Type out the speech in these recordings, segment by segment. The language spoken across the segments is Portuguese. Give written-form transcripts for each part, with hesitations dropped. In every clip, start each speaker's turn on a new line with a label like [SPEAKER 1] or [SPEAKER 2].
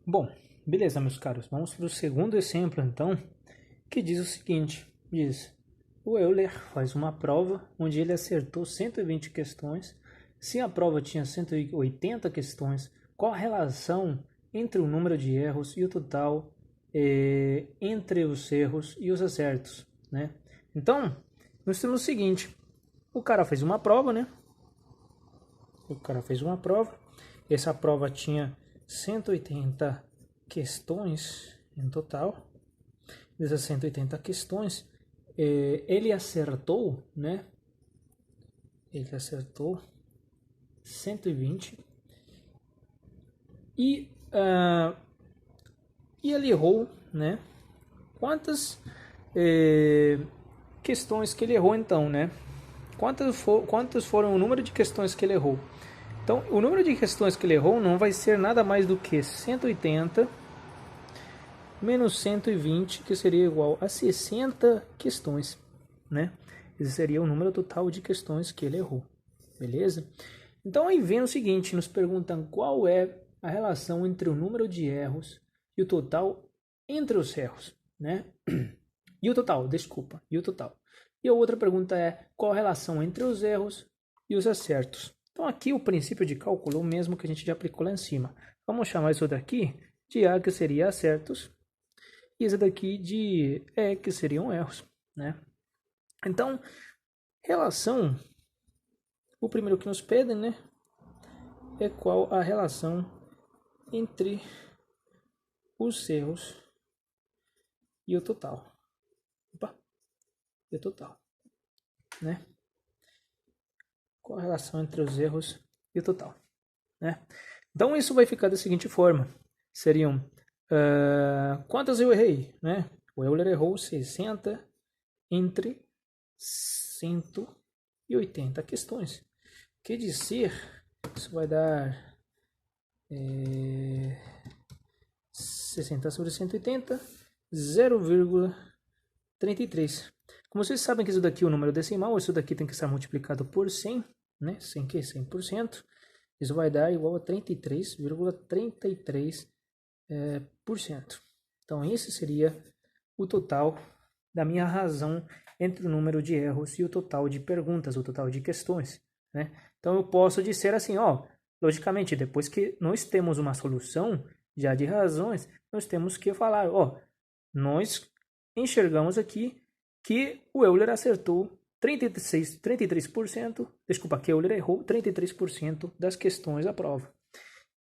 [SPEAKER 1] Bom, beleza, meus caros. Vamos para o segundo exemplo, então, que diz o seguinte: diz, o Euler faz uma prova onde ele acertou 120 questões. Se a prova tinha 180 questões, qual a relação entre o número de erros e o total entre os erros e os acertos, né? Então, nós temos o seguinte: o cara fez uma prova, né? O cara fez uma prova. Essa prova tinha 180 questões em total. Dessas 180 questões, ele acertou, né? Ele acertou 120 e, e ele errou, né? Quantas questões que ele errou então, né? Quantos foram o número de questões que ele errou? Então, o número de questões que ele errou não vai ser nada mais do que 180 menos 120, que seria igual a 60 questões, né? Esse seria o número total de questões que ele errou, beleza? Então, aí vem o seguinte, nos perguntam qual é a relação entre o número de erros e o total entre os erros, né? E o total, desculpa, e o total. E a outra pergunta é qual a relação entre os erros e os acertos. Então, aqui o princípio de cálculo, o mesmo que a gente já aplicou lá em cima. Vamos chamar isso daqui de A, que seria acertos, e esse daqui de E, que seriam erros, né? Então, relação, o primeiro que nos pedem, né, é qual a relação entre os erros e o total. Opa, e o total, né? Qual a relação entre os erros e o total, né? Então, isso vai ficar da seguinte forma. Seriam, quantas eu errei, né? O Euler errou 60 entre 180 questões. Quer dizer, isso vai dar 60 sobre 180, 0,33. Como vocês sabem que isso daqui é o número decimal, isso daqui tem que ser multiplicado por 100, né? 100 que é 100%. Isso vai dar igual a 33,33%. Então, esse seria o total da minha razão entre o número de erros e o total de perguntas, o total de questões, né? Então, eu posso dizer assim, ó, logicamente, depois que nós temos uma solução já de razões, nós temos que falar, ó, nós enxergamos aqui que o Euler acertou 33%, desculpa, que o Euler errou 33% das questões da prova.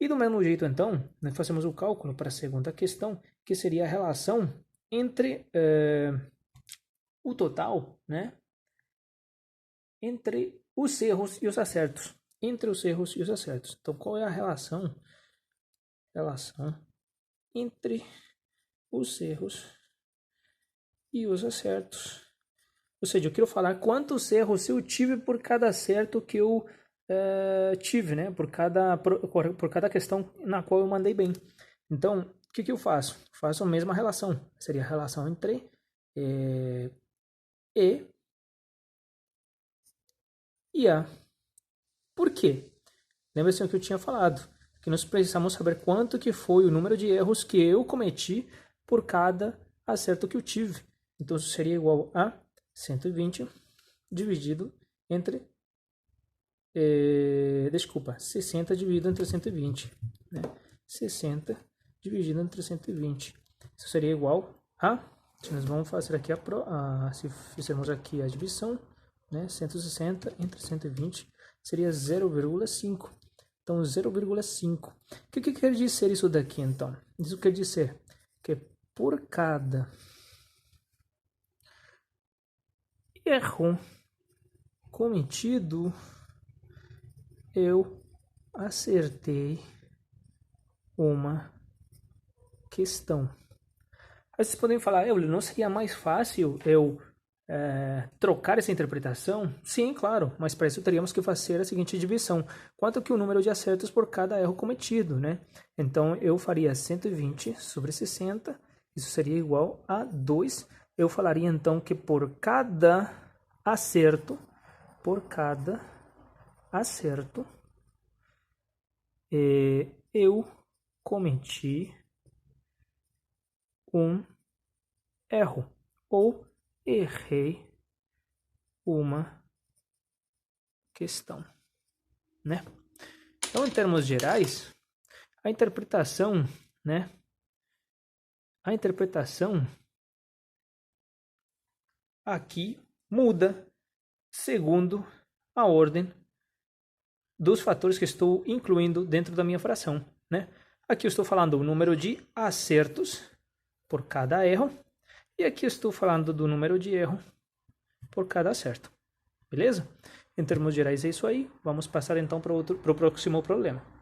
[SPEAKER 1] E do mesmo jeito, então, nós fazemos o cálculo para a segunda questão, que seria a relação entre o total, né, entre os erros e os acertos. Entre os erros e os acertos. Então, qual é a relação? Relação entre os erros e os acertos. Ou seja, eu quero falar quantos erros eu tive por cada acerto que eu tive, né? Por cada questão na qual eu mandei bem. Então, o que eu faço? Faço a mesma relação. Seria a relação entre E e A. Por quê? Lembra-se o que eu tinha falado, que nós precisamos saber quanto que foi o número de erros que eu cometi por cada acerto que eu tive. Então, isso seria igual a 120 dividido entre 60 dividido entre 120, né? 60 dividido entre 120. Isso seria igual a, se nós vamos fazer aqui se fizermos aqui a divisão, né? 160 entre 120 seria 0,5. Então, 0,5. O que quer dizer isso daqui, então? Isso quer dizer que por cada erro cometido, eu acertei uma questão. Aí vocês podem falar, não seria mais fácil eu trocar essa interpretação? Sim, claro, mas para isso teríamos que fazer a seguinte divisão. Quanto que o número de acertos por cada erro cometido, né? Então, eu faria 120 sobre 60, isso seria igual a 2. Eu falaria, então, que por cada acerto, eu cometi um erro, ou errei uma questão, né? Então, em termos gerais, a interpretação, né? A interpretação aqui muda segundo a ordem dos fatores que estou incluindo dentro da minha fração, né? Aqui eu estou falando o número de acertos por cada erro, e aqui eu estou falando do número de erro por cada acerto. Beleza? Em termos gerais é isso aí. Vamos passar então para o próximo problema.